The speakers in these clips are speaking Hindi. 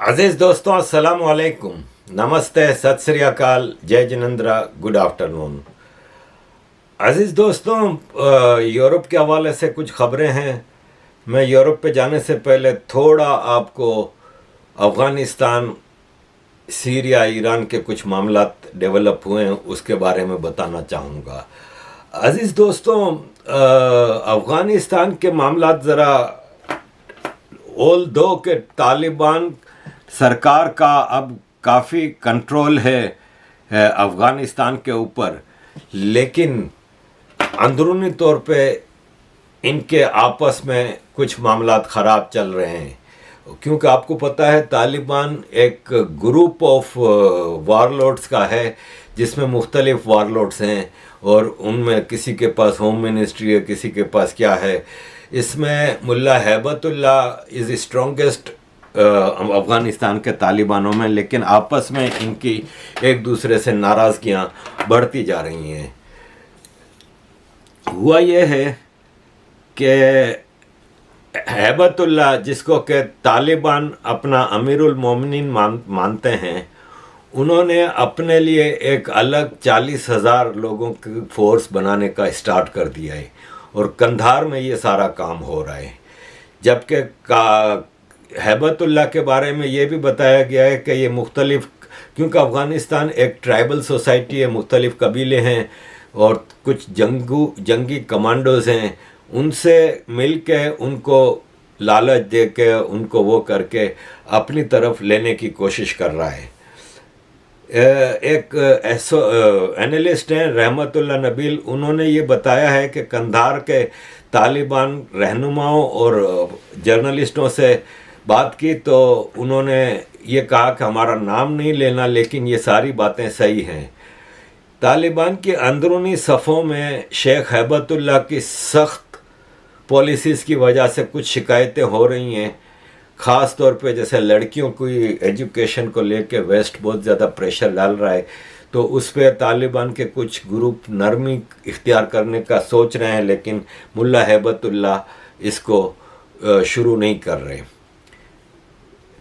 अजीज़ दोस्तों, अस्सलाम वालेकुम, नमस्ते, सत श्री अकाल, जय जिनेंद्रा, गुड आफ्टरनून। अजीज़ दोस्तों, यूरोप के हवाले से कुछ खबरें हैं। मैं यूरोप पे जाने से पहले थोड़ा आपको अफ़गानिस्तान, सीरिया, ईरान के कुछ मामलात डेवलप हुए हैं उसके बारे में बताना चाहूँगा। अजीज़ दोस्तों, अफ़गानिस्तान के मामलात ज़रा ओल दो के तालिबान सरकार का अब काफ़ी कंट्रोल है अफ़गानिस्तान के ऊपर, लेकिन अंदरूनी तौर पे इनके आपस में कुछ मामलात ख़राब चल रहे हैं। क्योंकि आपको पता है तालिबान एक ग्रुप ऑफ वारलॉर्ड्स का है जिसमें मुख्तलिफ वारलॉर्ड्स हैं और उनमें किसी के पास होम मिनिस्ट्री है, किसी के पास क्या है। इसमें मुल्ला हैबतुल्लाह इज़ स्ट्रॉन्गेस्ट अफ़गानिस्तान के तालिबानों में, लेकिन आपस में इनकी एक दूसरे से नाराज़गियाँ बढ़ती जा रही हैं। हुआ यह है कि हैबतुल्लाह, जिसको कि तालिबान अपना अमीरुल मोमिनीन मानते हैं, उन्होंने अपने लिए एक अलग 40,000 लोगों की फोर्स बनाने का स्टार्ट कर दिया है और कंधार में ये सारा काम हो रहा है। जबकि हैबतुल्लाह के बारे में ये भी बताया गया है कि ये मुख्तलिफ, क्योंकि अफ़गानिस्तान एक ट्राइबल सोसाइटी है, मुख्तलिफ कबीले हैं और कुछ जंगी कमांडोज़ हैं, उनसे मिल के उनको लालच दे के उनको वो करके अपनी तरफ लेने की कोशिश कर रहा है। एक एनालिस्ट हैं रहमतुल्लाह नबील, उन्होंने ये बताया है कि कंधार के तालिबान रहनुमाओं और जर्नलिस्टों से बात की तो उन्होंने ये कहा कि हमारा नाम नहीं लेना, लेकिन ये सारी बातें सही हैं। तालिबान की अंदरूनी सफ़ों में शेख हैबतुल्लाह की सख्त पॉलिसीज़ की वजह से कुछ शिकायतें हो रही हैं। ख़ास तौर पे जैसे लड़कियों की एजुकेशन को लेके वेस्ट बहुत ज़्यादा प्रेशर डाल रहा है, तो उस पर तालिबान के कुछ ग्रुप नरमी इख्तियार करने का सोच रहे हैं, लेकिन मुल्ला हैबतुल्लाह इसको शुरू नहीं कर रहे।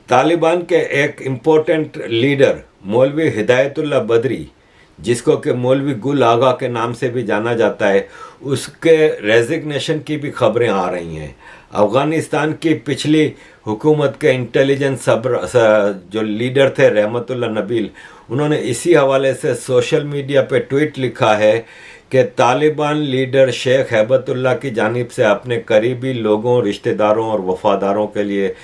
तालिबान के एक इम्पोर्टेंट लीडर मौलवी हिदायतुल्लाह बदरी, जिसको कि मौलवी गुल आगा के नाम से भी जाना जाता है, उसके रेजिग्नेशन की भी खबरें आ रही हैं। अफ़गानिस्तान की पिछली हुकूमत के इंटेलिजेंस जो लीडर थे रहमतुल्लाह नबील, उन्होंने इसी हवाले से सोशल मीडिया पे ट्वीट लिखा है कि तालिबान लीडर शेख हैबतुल्लाह की जानिब से अपने करीबी लोगों, रिश्तेदारों और वफादारों के लिए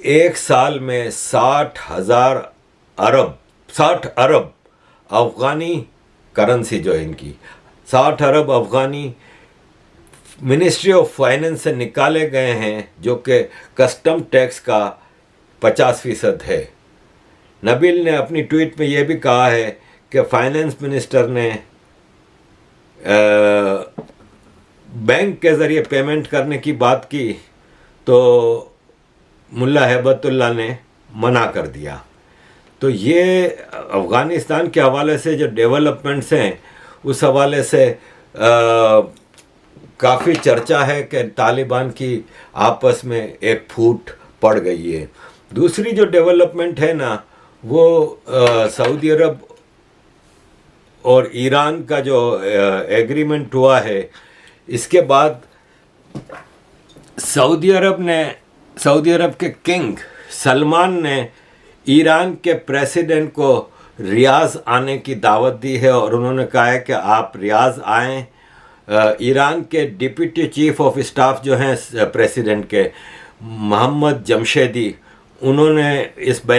एक साल में 60 अरब अफ़गानी करेंसी जो है इनकी 60 अरब अफ़गानी मिनिस्ट्री ऑफ फाइनेंस से निकाले गए हैं, जो कि कस्टम टैक्स का 50% है। नबील ने अपनी ट्वीट में यह भी कहा है कि फाइनेंस मिनिस्टर ने बैंक के ज़रिए पेमेंट करने की बात की तो मुल्ला हैबतुल्लाह ने मना कर दिया। तो ये अफ़गानिस्तान के हवाले से जो डेवलपमेंट्स हैं उस हवाले से काफ़ी चर्चा है कि तालिबान की आपस में एक फूट पड़ गई है। दूसरी जो डेवलपमेंट है ना, वो सऊदी अरब और ईरान का जो एग्रीमेंट हुआ है, इसके बाद सऊदी अरब के किंग सलमान ने ईरान के प्रेसिडेंट को रियाज़ आने की दावत दी है और उन्होंने कहा है कि आप रियाज़ आएँ। ईरान के डिप्टी चीफ ऑफ स्टाफ जो हैं प्रेसिडेंट के, मोहम्मद जमशेदी, उन्होंने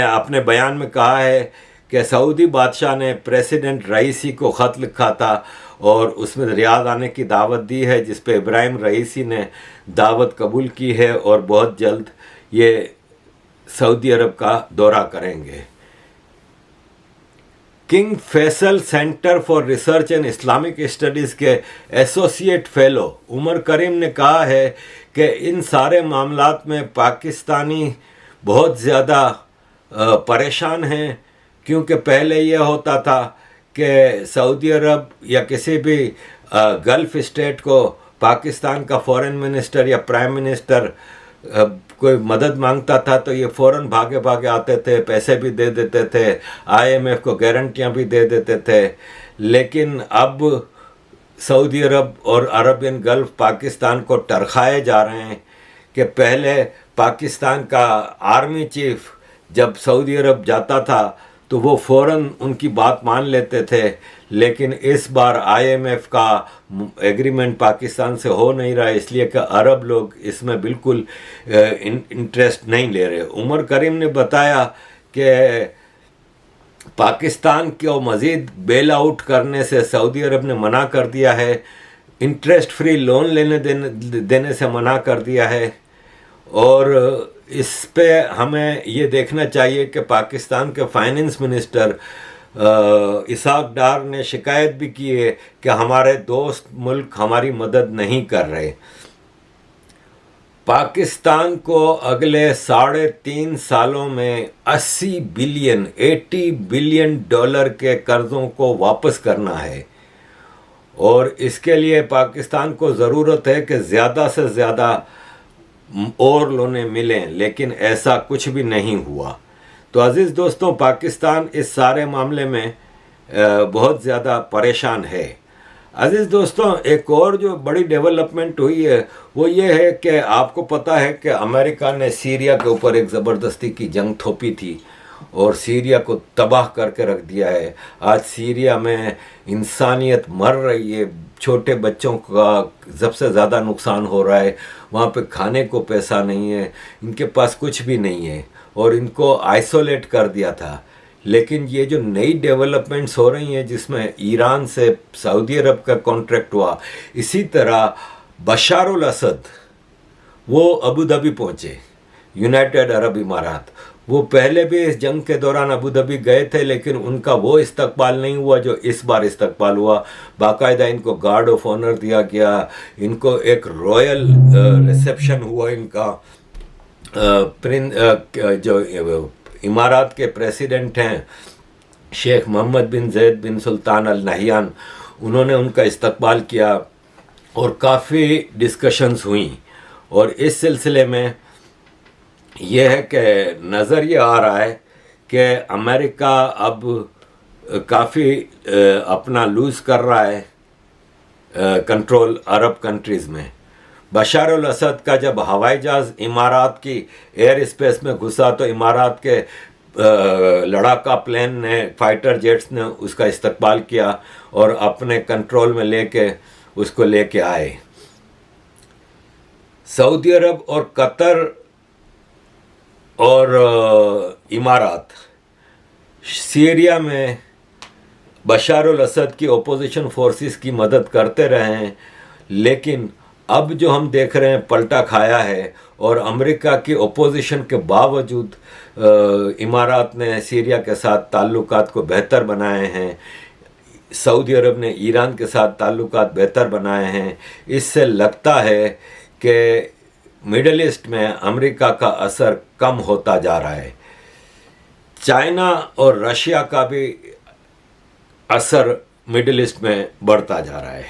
अपने बयान में कहा है कि सऊदी बादशाह ने प्रेसिडेंट रईसी को ख़त लिखा था और उसमें रियाद आने की दावत दी है, जिस पे इब्राहिम रईसी ने दावत कबूल की है और बहुत जल्द ये सऊदी अरब का दौरा करेंगे। King Faisal centre for research and Islamic studies के एसोसिएट फेलो उमर करीम ने कहा है कि इन सारे मामलात में पाकिस्तानी बहुत ज़्यादा परेशान हैं, क्योंकि पहले यह होता था कि सऊदी अरब या किसी भी गल्फ़ स्टेट को पाकिस्तान का फॉरेन मिनिस्टर या प्राइम मिनिस्टर कोई मदद मांगता था तो ये फ़ौरन भागे भागे आते थे, पैसे भी दे देते थे, आईएमएफ को गारंटियां भी दे देते थे। लेकिन अब सऊदी अरब और अरबियन गल्फ पाकिस्तान को टरखाए जा रहे हैं कि पहले पाकिस्तान का आर्मी चीफ जब सऊदी अरब जाता था तो वो फ़ौरन उनकी बात मान लेते थे, लेकिन इस बार आईएमएफ का एग्रीमेंट पाकिस्तान से हो नहीं रहा है, इसलिए कि अरब लोग इसमें बिल्कुल इंटरेस्ट नहीं ले रहे। उमर करीम ने बताया कि पाकिस्तान को मज़ीद बेल आउट करने से सऊदी अरब ने मना कर दिया है, इंटरेस्ट फ्री लोन देने से मना कर दिया है। और इस पे हमें ये देखना चाहिए कि पाकिस्तान के फाइनेंस मिनिस्टर इसाक डार ने शिकायत भी की है कि हमारे दोस्त मुल्क हमारी मदद नहीं कर रहे। पाकिस्तान को अगले 3.5 सालों में 80 बिलियन डॉलर के कर्ज़ों को वापस करना है, और इसके लिए पाकिस्तान को ज़रूरत है कि ज़्यादा से ज़्यादा और लोने मिलें, लेकिन ऐसा कुछ भी नहीं हुआ। तो अज़ीज़ दोस्तों, पाकिस्तान इस सारे मामले में बहुत ज़्यादा परेशान है। अज़ीज़ दोस्तों, एक और जो बड़ी डेवलपमेंट हुई है वो ये है कि आपको पता है कि अमेरिका ने सीरिया के ऊपर एक ज़बरदस्ती की जंग थोपी थी और सीरिया को तबाह करके रख दिया है। आज सीरिया में इंसानियत मर रही है, छोटे बच्चों का सबसे ज़्यादा नुकसान हो रहा है, वहाँ पे खाने को पैसा नहीं है, इनके पास कुछ भी नहीं है और इनको आइसोलेट कर दिया था। लेकिन ये जो नई डेवलपमेंट्स हो रही हैं जिसमें ईरान से सऊदी अरब का कॉन्ट्रैक्ट हुआ, इसी तरह बशारुल असद वो अबू धाबी पहुँचे, यूनाइटेड अरब इमारात। वो पहले भी इस जंग के दौरान अबू धाबी गए थे, लेकिन उनका वो इस्तकबाल नहीं हुआ जो इस बार इस्तकबाल हुआ। बाकायदा इनको गार्ड ऑफ ऑनर दिया गया, इनको एक रॉयल रिसेप्शन हुआ। इनका जो इमारात के प्रेसिडेंट हैं शेख मोहम्मद बिन जैद बिन सुल्तान अल नहयान, उन्होंने उनका इस्तकबाल किया और काफ़ी डिस्कशंस हुई। और इस सिलसिले में यह है कि नज़र ये आ रहा है कि अमेरिका अब काफ़ी अपना लूज़ कर रहा है कंट्रोल अरब कंट्रीज़ में। बशारुल असद का जब हवाई जहाज़ इमारात की एयर स्पेस में घुसा तो इमारात के लड़ाका प्लेन ने, फाइटर जेट्स ने उसका इस्तकबाल किया और अपने कंट्रोल में लेके उसको लेके आए। सऊदी अरब और कतर और इमारात सीरिया में बशारुल असद की ओपोजिशन फोर्सेस की मदद करते रहे हैं, लेकिन अब जो हम देख रहे हैं पलटा खाया है और अमेरिका की ओपोजिशन के बावजूद इमारात ने सीरिया के साथ ताल्लुकात को बेहतर बनाए हैं, सऊदी अरब ने ईरान के साथ ताल्लुकात बेहतर बनाए हैं। इससे लगता है कि मिडल ईस्ट में अमेरिका का असर कम होता जा रहा है। चाइना और रशिया का भी असर मिडल ईस्ट में बढ़ता जा रहा है।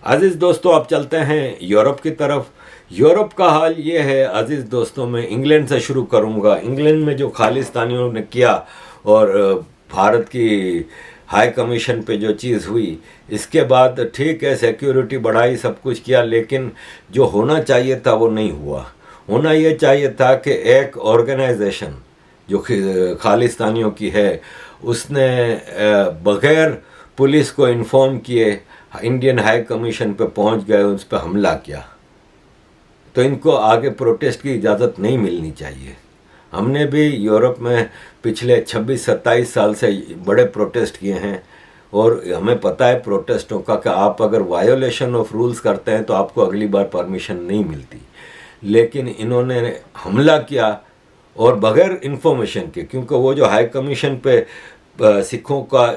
अज़ीज़ दोस्तों, अब चलते हैं यूरोप की तरफ। यूरोप का हाल ये है अज़ीज़ दोस्तों, मैं इंग्लैंड से शुरू करूँगा। इंग्लैंड में जो खालिस्तानियों ने किया और भारत की हाई कमीशन पे जो चीज़ हुई, इसके बाद ठीक है सिक्योरिटी बढ़ाई, सब कुछ किया, लेकिन जो होना चाहिए था वो नहीं हुआ। होना ये चाहिए था कि एक ऑर्गेनाइजेशन जो खालिस्तानियों की है उसने बग़ैर पुलिस को इन्फॉर्म किए इंडियन हाई कमीशन पे पहुंच गए, उस पर हमला किया। तो इनको आगे प्रोटेस्ट की इजाज़त नहीं मिलनी चाहिए। हमने भी यूरोप में पिछले 26-27 साल से बड़े प्रोटेस्ट किए हैं और हमें पता है प्रोटेस्टों का कि आप अगर वायोलेशन ऑफ रूल्स करते हैं तो आपको अगली बार परमिशन नहीं मिलती। लेकिन इन्होंने हमला किया और बग़ैर इन्फॉर्मेशन के, क्योंकि वो जो हाई कमीशन पे सिखों का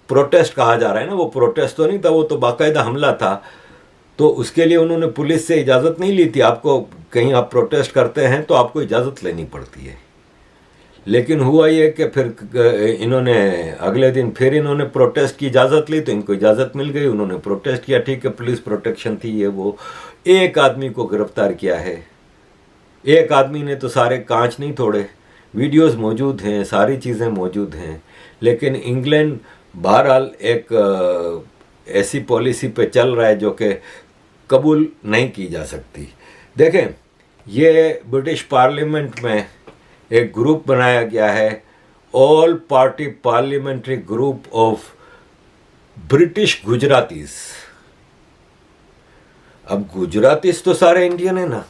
प्रोटेस्ट कहा जा रहा है ना, वो प्रोटेस्ट तो नहीं था, वो तो बाकायदा हमला था। तो उसके लिए उन्होंने पुलिस से इजाज़त नहीं ली थी। आपको कहीं आप प्रोटेस्ट करते हैं तो आपको इजाज़त लेनी पड़ती है। लेकिन हुआ ये कि फिर इन्होंने अगले दिन फिर इन्होंने प्रोटेस्ट की इजाज़त ली तो इनको इजाज़त मिल गई, उन्होंने प्रोटेस्ट किया। ठीक है, पुलिस प्रोटेक्शन थी ये वो। एक आदमी को गिरफ्तार किया है एक आदमी ने तो सारे कांच नहीं तोड़े। वीडियोस मौजूद हैं, सारी चीज़ें मौजूद हैं, लेकिन इंग्लैंड बहरहाल एक ऐसी पॉलिसी पे चल रहा है जो कि कबूल नहीं की जा सकती। देखें, ये ब्रिटिश पार्लियामेंट में एक ग्रुप बनाया गया है, all party parliamentary group of British Gujaratis. अब गुजरातीज तो सारे इंडियन है ना,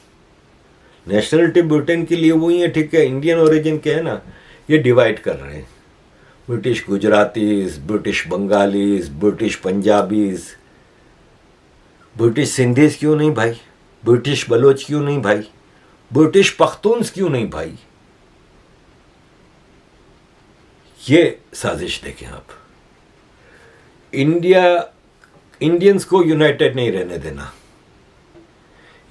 नेशनलिटी ब्रिटेन के लिए वही है, ठीक है, इंडियन ओरिजिन के है ना। ये डिवाइड कर रहे हैं, British Gujaratis, British Bengalis, British Punjabis. British Sindhis क्यों नहीं भाई? ब्रिटिश बलोच क्यों नहीं भाई? ब्रिटिश पख्तून्स क्यों नहीं भाई? ये साजिश देखें आप। इंडियंस को यूनाइटेड नहीं रहने देना,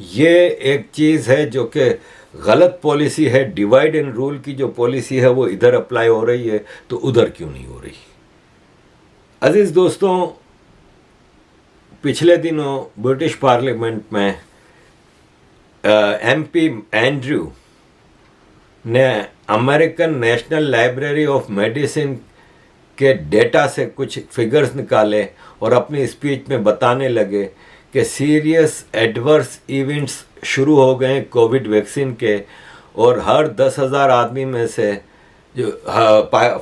ये एक चीज़ है जो कि गलत पॉलिसी है। डिवाइड एंड रूल की जो पॉलिसी है वो इधर अप्लाई हो रही है, तो उधर क्यों नहीं हो रही? अजीज दोस्तों, पिछले दिनों ब्रिटिश पार्लियामेंट में एमपी एंड्रयू ने American national library of medicine के डेटा से कुछ फिगर्स निकाले और अपनी स्पीच में बताने लगे कि सीरियस एडवर्स इवेंट्स शुरू हो गए कोविड वैक्सीन के, और हर 10,000 आदमी में से जो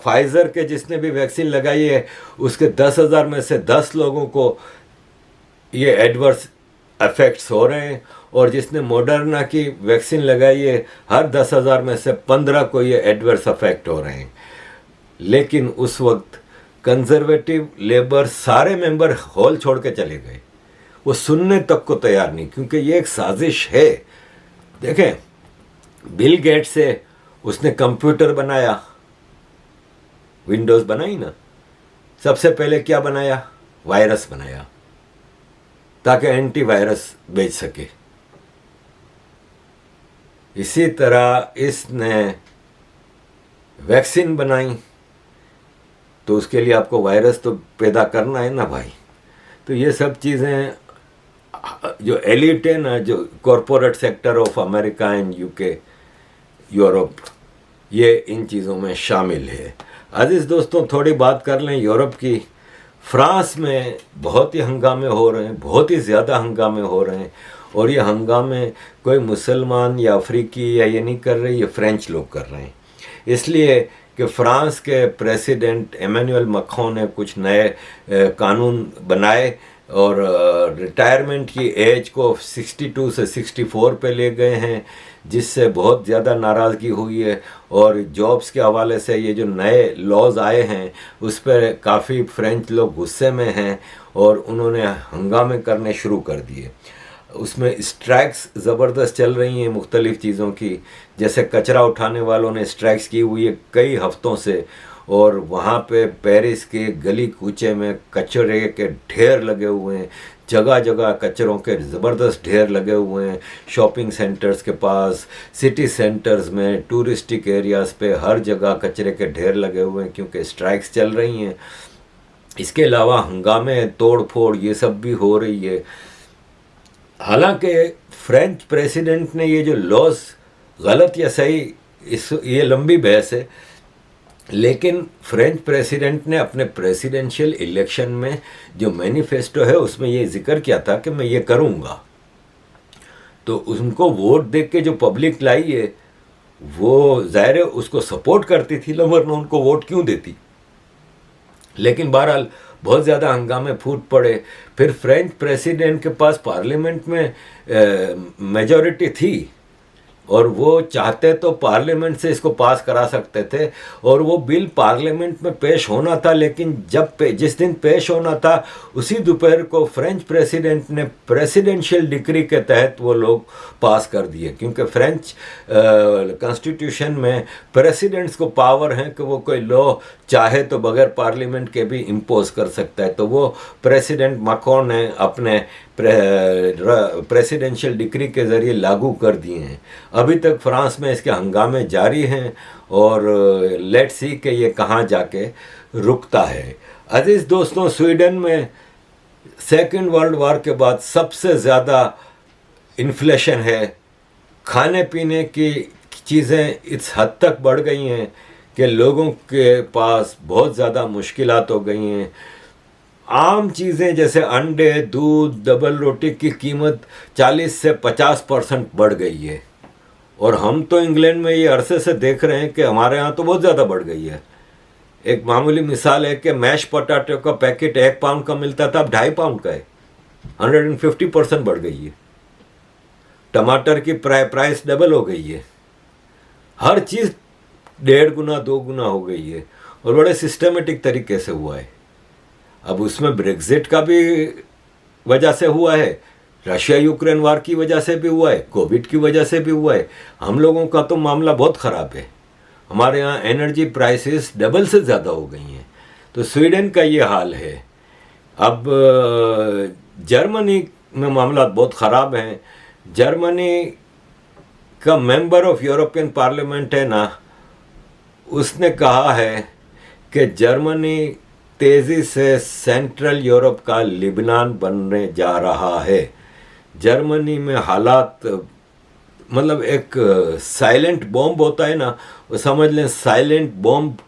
फाइज़र के जिसने भी वैक्सीन लगाई है उसके 10,000 में से 10 लोगों को ये एडवर्स इफेक्ट्स हो रहे हैं, और जिसने मॉडर्ना की वैक्सीन लगाई है हर 10,000 में से 15 को ये एडवर्स इफेक्ट हो रहे हैं। लेकिन उस वक्त कंजर्वेटिव लेबर सारे मेंबर हॉल छोड़ के चले गए, वो सुनने तक को तैयार नहीं, क्योंकि ये एक साजिश है। देखें, बिल गेट्स से उसने कंप्यूटर बनाया, विंडोज़ बनाई ना, सबसे पहले क्या बनाया? वायरस बनाया ताकि एंटीवायरस बेच सके। इसी तरह इसने वैक्सीन बनाई, तो उसके लिए आपको वायरस तो पैदा करना है ना भाई। तो ये सब चीज़ें जो एलिट है ना, जो corporate sector of America and UK, Europe, ये इन चीज़ों में शामिल है। अजीज़ दोस्तों, थोड़ी बात कर लें यूरोप की। फ्रांस में बहुत ही हंगामे हो रहे हैं, बहुत ही ज़्यादा हंगामे हो रहे हैं, और ये हंगामे कोई मुसलमान या अफ्रीकी या ये नहीं कर रहे, ये फ्रेंच लोग कर रहे हैं। इसलिए कि फ्रांस के प्रेसिडेंट एमेनुअल मैक्रों ने कुछ नए कानून बनाए और रिटायरमेंट की एज को 62 से 64 पे ले गए हैं, जिससे बहुत ज़्यादा नाराज़गी हुई है। और जॉब्स के हवाले से ये जो नए लॉज आए हैं उस पर काफ़ी फ्रेंच लोग गुस्से में हैं और उन्होंने हंगामे करने शुरू कर दिए। उसमें स्ट्राइक्स ज़बरदस्त चल रही हैं मुख्तलिफ़ चीज़ों की, जैसे कचरा उठाने वालों ने स्ट्राइक्स की हुई है कई हफ्तों से, और वहाँ पे पेरिस के गली कूचे में कचरे के ढेर लगे हुए हैं, जगह जगह कचरों के ज़बरदस्त ढेर लगे हुए हैं। शॉपिंग सेंटर्स के पास, सिटी सेंटर्स में, टूरिस्टिक एरियाज़ पे हर जगह कचरे के ढेर लगे हुए हैं, क्योंकि स्ट्राइक्स चल रही हैं। इसके अलावा हंगामे, तोड़ फोड़, ये सब भी हो रही है। हालांकि फ्रेंच प्रेसिडेंट ने ये जो लॉज गलत या सही, ये लंबी बहस है, लेकिन फ्रेंच प्रेसिडेंट ने अपने प्रेसिडेंशियल इलेक्शन में जो मैनिफेस्टो है उसमें ये जिक्र किया था कि मैं ये करूँगा। तो उनको वोट देख के जो पब्लिक लाई है वो ज़ाहिर है उसको सपोर्ट करती थी, वरना उनको वोट क्यों देती। लेकिन बहरहाल बहुत ज़्यादा हंगामे फूट पड़े। फिर फ्रेंच प्रेसिडेंट के पास पार्लियामेंट में मेजॉरिटी थी और वो चाहते तो पार्लियामेंट से इसको पास करा सकते थे, और वो बिल पार्लियामेंट में पेश होना था, लेकिन जिस दिन पेश होना था उसी दोपहर को फ्रेंच प्रेसिडेंट ने प्रेसिडेंशियल डिक्री के तहत वो लोग पास कर दिए, क्योंकि फ्रेंच कॉन्स्टिट्यूशन में प्रेसिडेंट्स को पावर है कि वो कोई लॉ चाहे तो बगैर पार्लियामेंट के भी इम्पोज कर सकता है। तो वो प्रेसिडेंट मैक्रों ने अपने प्रेसिडेंशियल डिक्री के ज़रिए लागू कर दिए हैं। अभी तक फ्रांस में इसके हंगामे जारी हैं और लेट्स सी कि ये कहाँ जाके रुकता है। अजीज़ दोस्तों, स्वीडन में सेकेंड वर्ल्ड वार के बाद सबसे ज़्यादा इन्फ्लेशन है, खाने पीने की चीज़ें इस हद तक बढ़ गई हैं कि लोगों के पास बहुत ज़्यादा मुश्किलात हो गई हैं। आम चीज़ें जैसे अंडे, दूध, डबल रोटी की कीमत 40 से 50% बढ़ गई है। और हम तो इंग्लैंड में ये अरसे से देख रहे हैं कि हमारे यहाँ तो बहुत ज़्यादा बढ़ गई है। एक मामूली मिसाल है कि मैश पोटैटो का पैकेट 1 पाउंड का मिलता था, अब 2.5 पाउंड का है। 150% बढ़ गई है। टमाटर की प्राइस डबल हो गई है। हर चीज़ 1.5 गुना 2 गुना हो गई है और बड़े सिस्टमेटिक तरीके से हुआ है। अब उसमें ब्रेग्जिट का भी वजह से हुआ है, रशिया यूक्रेन वार की वजह से भी हुआ है, कोविड की वजह से भी हुआ है। हम लोगों का तो मामला बहुत ख़राब है। हमारे यहाँ एनर्जी प्राइसेस डबल से ज़्यादा हो गई हैं। तो स्वीडन का ये हाल है। अब जर्मनी में मामला बहुत ख़राब हैं। जर्मनी का मेंबर ऑफ यूरोपियन पार्लियामेंट है ना, उसने कहा है कि जर्मनी तेज़ी से सेंट्रल यूरोप का लिबनान बनने जा रहा है। जर्मनी में हालात मतलब एक साइलेंट बॉम्ब होता है ना, वो समझ लें साइलेंट बॉम्ब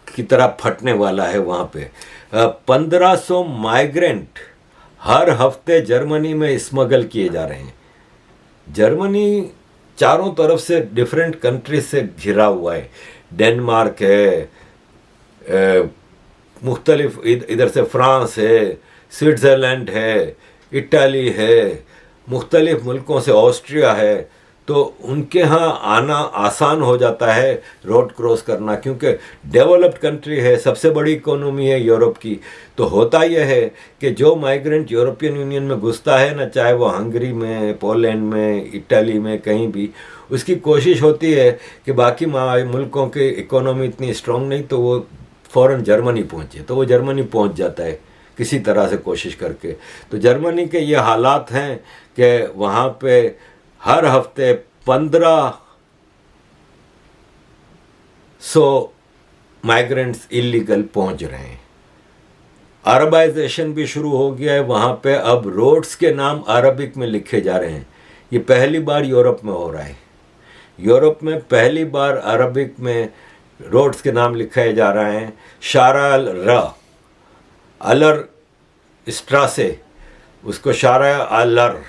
की तरह फटने वाला है वहाँ पे। 1500 माइग्रेंट हर हफ्ते जर्मनी में स्मगल किए जा रहे हैं। जर्मनी चारों तरफ से डिफरेंट कंट्रीज से घिरा हुआ है। डेनमार्क है, मुख्तलिफ इधर से फ्रांस है, स्विट्ज़रलैंड है, इटाली है, मुख्तलिफ मुल्कों से ऑस्ट्रिया है। तो उनके यहाँ आना आसान हो जाता है, रोड क्रॉस करना, क्योंकि डेवलप्ड कंट्री है, सबसे बड़ी इकोनॉमी है यूरोप की। तो होता यह है कि जो माइग्रेंट यूरोपियन यूनियन में घुसता है ना, चाहे वो हंगरी में, पोलैंड में, इटली में, कहीं भी, उसकी कोशिश होती है कि बाकी मुल्कों की इकोनॉमी इतनी स्ट्रांग नहीं तो वो फ़ौरन जर्मनी पहुँचे, तो वो जर्मनी पहुँच जाता है किसी तरह से कोशिश करके। तो जर्मनी के ये हालात हैं कि वहाँ पे हर हफ्ते 1500 माइग्रेंट्स इलीगल पहुँच रहे हैं। अरबाइजेशन भी शुरू हो गया है वहाँ पे। अब रोड्स के नाम अरबिक में लिखे जा रहे हैं। ये पहली बार यूरोप में हो रहा है। यूरोप में पहली बार अरबिक में रोड्स के नाम लिखे जा रहे हैं। शारा अलर स्ट्रासे, उसको शारा अलर।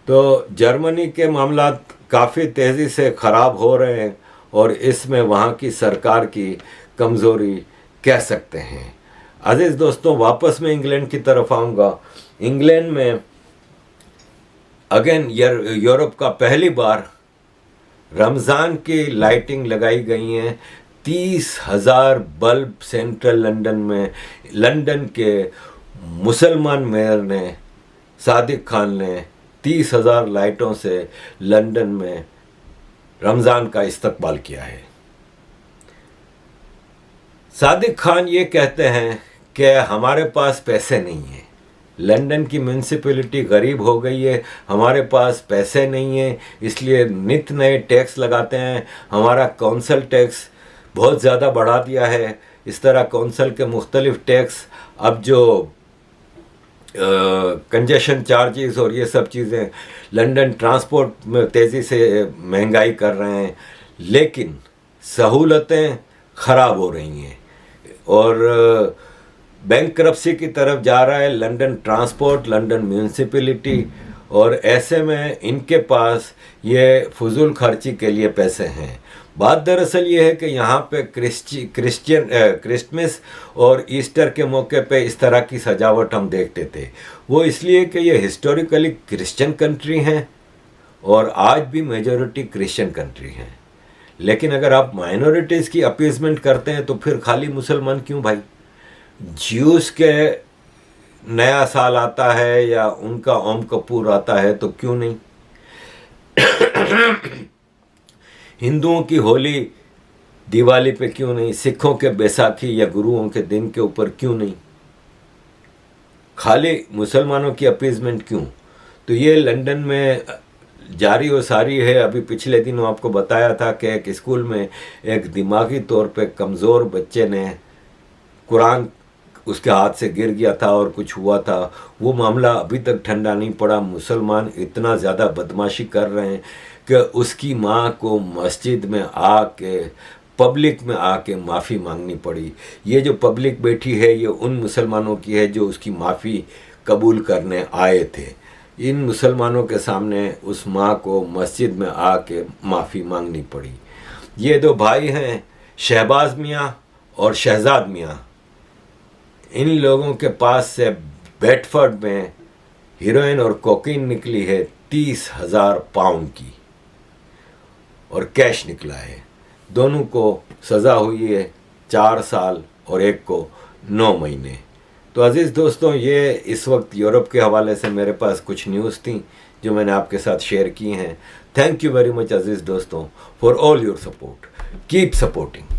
तो जर्मनी के मामला काफ़ी तेज़ी से ख़राब हो रहे हैं और इसमें वहाँ की सरकार की कमज़ोरी कह सकते हैं। अजीज़ दोस्तों, वापस मैं इंग्लैंड की तरफ आऊँगा। इंग्लैंड में अगेन यूरोप का पहली बार रमज़ान की लाइटिंग लगाई गई हैं। 30,000 बल्ब सेंट्रल लंदन में, लंदन के मुसलमान मेयर ने, सादिक खान ने 30,000 लाइटों से लंदन में रमज़ान का इस्तकबाल किया है। सादिक खान ये कहते हैं कि हमारे पास पैसे नहीं हैं, लंदन की म्यूनसिपैलिटी गरीब हो गई है, हमारे पास पैसे नहीं हैं, इसलिए नित नए टैक्स लगाते हैं। हमारा कौंसल टैक्स बहुत ज़्यादा बढ़ा दिया है। इस तरह कौंसल के मुख्तलिफ टैक्स अब जो कंजेशन चार्जेस और ये सब चीज़ें, लंदन ट्रांसपोर्ट में तेज़ी से महंगाई कर रहे हैं, लेकिन सहूलतें ख़राब हो रही हैं और बैंकरप्सी की तरफ जा रहा है लंदन ट्रांसपोर्ट, लंदन म्यूनसिपैलिटी। और ऐसे में इनके पास ये फजूल खर्ची के लिए पैसे हैं। बात दरअसल ये है कि यहाँ पे क्रिसमस और ईस्टर के मौके पे इस तरह की सजावट हम देखते थे। वो इसलिए कि ये हिस्टोरिकली क्रिश्चियन कंट्री हैं और आज भी मेजॉरिटी क्रिश्चियन कंट्री हैं। लेकिन अगर आप माइनॉरिटीज़ की अपीजमेंट करते हैं तो फिर खाली मुसलमान क्यों भाई? ज्यूस के नया साल आता है या उनका ओम कपूर आता है तो क्यों नहीं? हिंदुओं की होली दिवाली पे क्यों नहीं? सिखों के बैसाखी या गुरुओं के दिन के ऊपर क्यों नहीं? खाली मुसलमानों की अपीजमेंट क्यों? तो ये लंदन में जारी और सारी है। अभी पिछले दिनों आपको बताया था कि एक स्कूल में एक दिमागी तौर पे कमज़ोर बच्चे ने कुरान उसके हाथ से गिर गया था और कुछ हुआ था, वो मामला अभी तक ठंडा नहीं पड़ा। मुसलमान इतना ज़्यादा बदमाशी कर रहे हैं कि उसकी माँ को मस्जिद में आके, पब्लिक में आके माफ़ी मांगनी पड़ी। ये जो पब्लिक बैठी है ये उन मुसलमानों की है जो उसकी माफ़ी कबूल करने आए थे। इन मुसलमानों के सामने उस माँ को मस्जिद में आके माफ़ी मांगनी पड़ी। ये दो भाई हैं, शहबाज मियाँ और शहजाद मियाँ। इन लोगों के पास से बेडफोर्ड में हीरोइन और कोकीन निकली है 30,000 पाउंड की, और कैश निकला है। दोनों को सज़ा हुई है 4 साल और एक को 9 महीने। तो अज़ीज़ दोस्तों, ये इस वक्त यूरोप के हवाले से मेरे पास कुछ न्यूज़ थी जो मैंने आपके साथ शेयर की हैं। थैंक यू वेरी मच अज़ीज़ दोस्तों for all your support. Keep supporting.